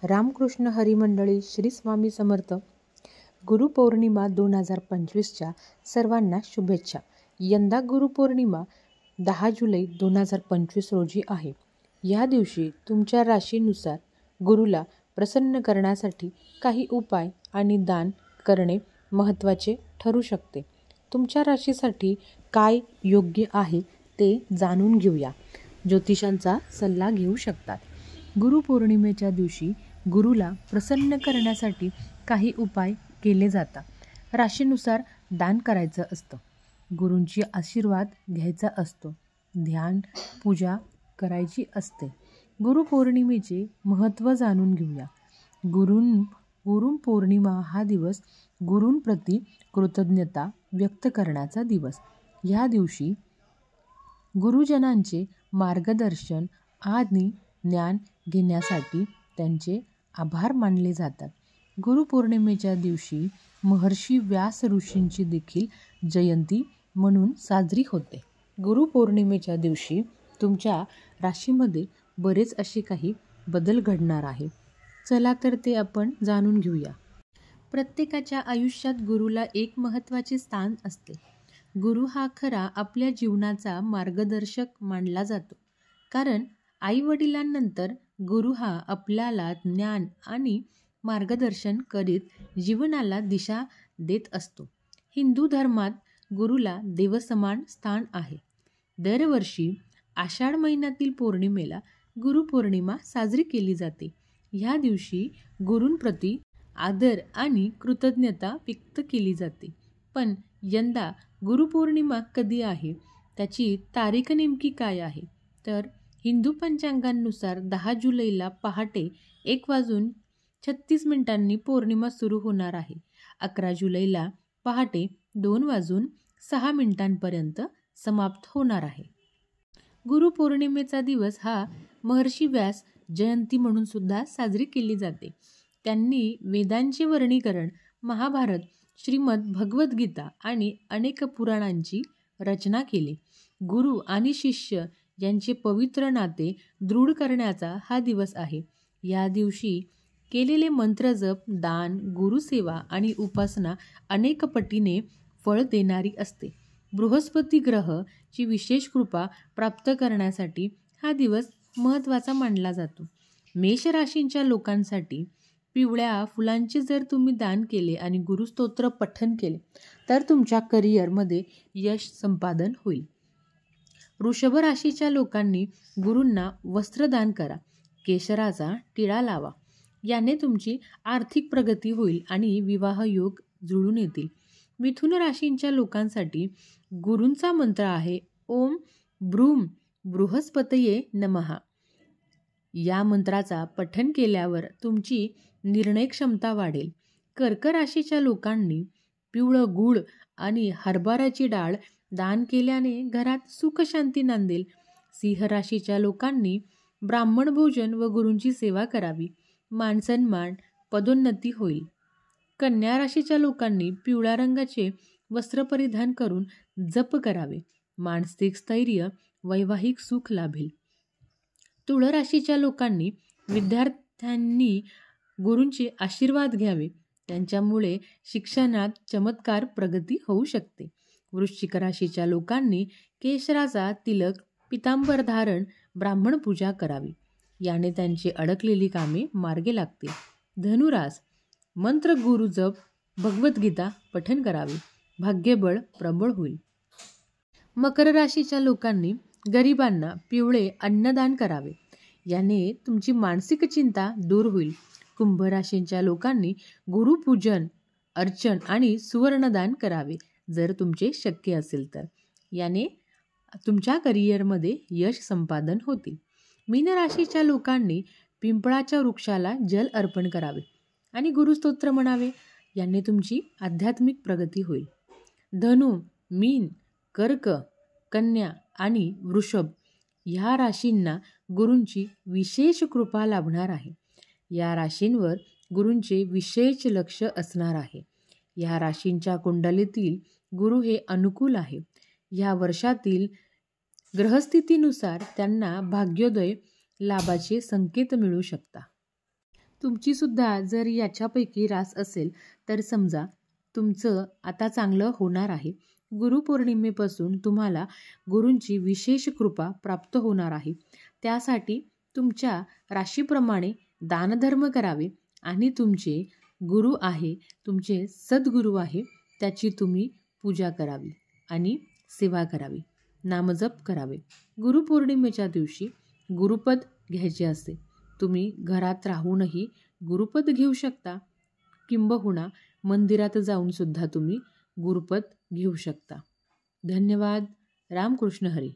रामकृष्ण हरिमंडळी श्री स्वामी समर्थ. गुरुपौर्णिमा 2025च्या सर्वांना शुभेच्छा. यंदा गुरुपौर्णिमा 10 जुलै 2025 रोजी आहे. या दिवशी तुमच्या राशीनुसार गुरुला प्रसन्न करण्यासाठी काही उपाय आणि दान करणे महत्त्वाचे ठरू शकते. तुमच्या राशीसाठी काय योग्य आहे ते जाणून घेऊया. ज्योतिषांचा सल्ला घेऊ शकतात. गुरुपौर्णिमेच्या दिवशी गुरुला प्रसन्न करण्यासाठी काही उपाय केले जातात. राशीनुसार दान करायचं असतं, गुरूंची आशीर्वाद घ्यायचा असतो, ध्यान पूजा करायची असते. गुरुपौर्णिमेचे महत्त्व जाणून घेऊया. गुरुपौर्णिमा हा दिवस गुरूंप्रती कृतज्ञता व्यक्त करण्याचा दिवस. या दिवशी गुरुजनांचे मार्गदर्शन आणि ज्ञान घेण्यासाठी त्यांचे आभार मानले जातात. गुरुपौर्णिमेच्या दिवशी महर्षी व्यास ऋषींची देखील जयंती म्हणून साजरी होते. गुरुपौर्णिमेच्या दिवशी तुमच्या राशीमध्ये बरेच असे काही बदल घडणार आहे. चला तर ते आपण जाणून घेऊया. प्रत्येकाच्या आयुष्यात गुरुला एक महत्त्वाचे स्थान असते. गुरु हा खरा आपल्या जीवनाचा मार्गदर्शक मानला जातो, कारण आई-वडिलांनंतर गुरु हा आपल्याला ज्ञान आणि मार्गदर्शन करीत जीवनाला दिशा देत असतो. हिंदू धर्मात गुरुला देवसमान स्थान आहे. दरवर्षी आषाढ महिन्यातील पौर्णिमेला गुरुपौर्णिमा साजरी केली जाते. ह्या दिवशी गुरूंप्रती आदर आणि कृतज्ञता व्यक्त केली जाते. पण यंदा गुरुपौर्णिमा कधी आहे, त्याची तारीख नेमकी काय आहे? तर हिंदू पंचांगानुसार 10 जुलैला पहाटे 1:36 पौर्णिमा सुरू होणार आहे. 11 जुलैला पहाटे 2:06 समाप्त होणार आहे. गुरुपौर्णिमेचा दिवस हा महर्षी व्यास जयंती म्हणून सुद्धा साजरी केली जाते. त्यांनी वेदांचे वर्गीकरण, महाभारत, श्रीमद भगवद्गीता आणि अनेक पुराणांची रचना केली. गुरु आणि शिष्य यांचे पवित्र नाते दृढ करण्याचा हा दिवस आहे. या दिवशी केलेले मंत्रजप, दान, गुरुसेवा आणि उपासना अनेक पटीने फळ देणारी असते. बृहस्पती ग्रह ची विशेष कृपा प्राप्त करण्यासाठी हा दिवस महत्त्वाचा मानला जातो. मेष राशींच्या लोकांसाठी पिवळ्या फुलांचे जर तुम्ही दान केले आणि गुरुस्तोत्र पठण केले तर तुमच्या करिअरमध्ये यश संपादन होईल. वृषभ राशीच्या लोकांनी गुरूंना वस्त्रदान करा, केशराचा टिळा लावा. याने तुमची आर्थिक प्रगती होईल आणि विवाह योग जुळून येतील. मिथुन राशींच्या लोकांसाठी गुरूंचा मंत्र आहे ओम भ्रूम बृहस्पतये नमः. या मंत्राचा पठण केल्यावर तुमची निर्णय क्षमता वाढेल. कर्क राशीच्या लोकांनी पिवळं गूळ आणि हरभऱ्याची डाळ दान केल्याने घरात सुख शांती नांदेल. सिंह राशीच्या लोकांनी ब्राह्मण भोजन व गुरूंची सेवा करावी. मानसन्मान, पदोन्नती होईल. कन्या राशीच्या लोकांनी पिवळ्या रंगाचे वस्त्र परिधान करून जप करावे. मानसिक स्थैर्य, वैवाहिक सुख लाभेल. तुळ राशीच्या लोकांनी विद्यार्थ्यांनी गुरूंचे आशीर्वाद घ्यावे, त्यांच्यामुळे शिक्षणात चमत्कार प्रगती होऊ शकते. वृश्चिक राशीच्या लोकांनी केशराचा तिलक, पितांबर धारण, ब्राह्मण पूजा करावी. याने त्यांची अडकलेली कामे मार्गी लागतील. धनुरास मंत्र, गुरु जप, भगवद्गीता पठण करावे, भाग्यबळ प्रबळ होईल. मकर राशीच्या लोकांनी गरिबांना पिवळे अन्नदान करावे, याने तुमची मानसिक चिंता दूर होईल. कुंभ राशीच्या लोकांनी गुरुपूजन, अर्चन आणि सुवर्णदान करावे, जर तुमचे शक्य असेल तर. याने तुमच्या करिअरमध्ये यश संपादन होतील. मीन राशीच्या लोकांनी पिंपळाच्या वृक्षाला जल अर्पण करावे आणि गुरुस्तोत्र म्हणावे, याने तुमची आध्यात्मिक प्रगती होईल. धनु, मीन, कर्क, कन्या आणि वृषभ ह्या राशींना गुरूंची विशेष कृपा लाभणार आहे. या राशींवर गुरूंचे विशेष लक्ष असणार आहे. या राशींच्या कुंडलीतील गुरु हे अनुकूल आहे. या वर्षातील ग्रहस्थितीनुसार त्यांना भाग्योदय लाभाचे संकेत मिळू शकतात. तुमचीसुद्धा जर याच्यापैकी रास असेल तर समजा तुमचं आता चांगलं होणार आहे. गुरुपौर्णिमेपासून तुम्हाला गुरूंची विशेष कृपा प्राप्त होणार आहे. त्यासाठी तुमच्या राशीप्रमाणे दानधर्म करावे आणि तुमचे गुरु आहे, तुमचे सद्गुरू आहे, त्याची तुम्ही पूजा करावी आणि सेवा करावी, नामजप करावे. गुरुपौर्णिमेच्या दिवशी गुरुपद घ्यायचे असते. तुम्ही घरात राहूनही गुरुपद घेऊ शकता, किंबहुना मंदिरात जाऊन सुद्धा तुम्ही गुरुपद घेऊ शकता. धन्यवाद. रामकृष्ण हरी.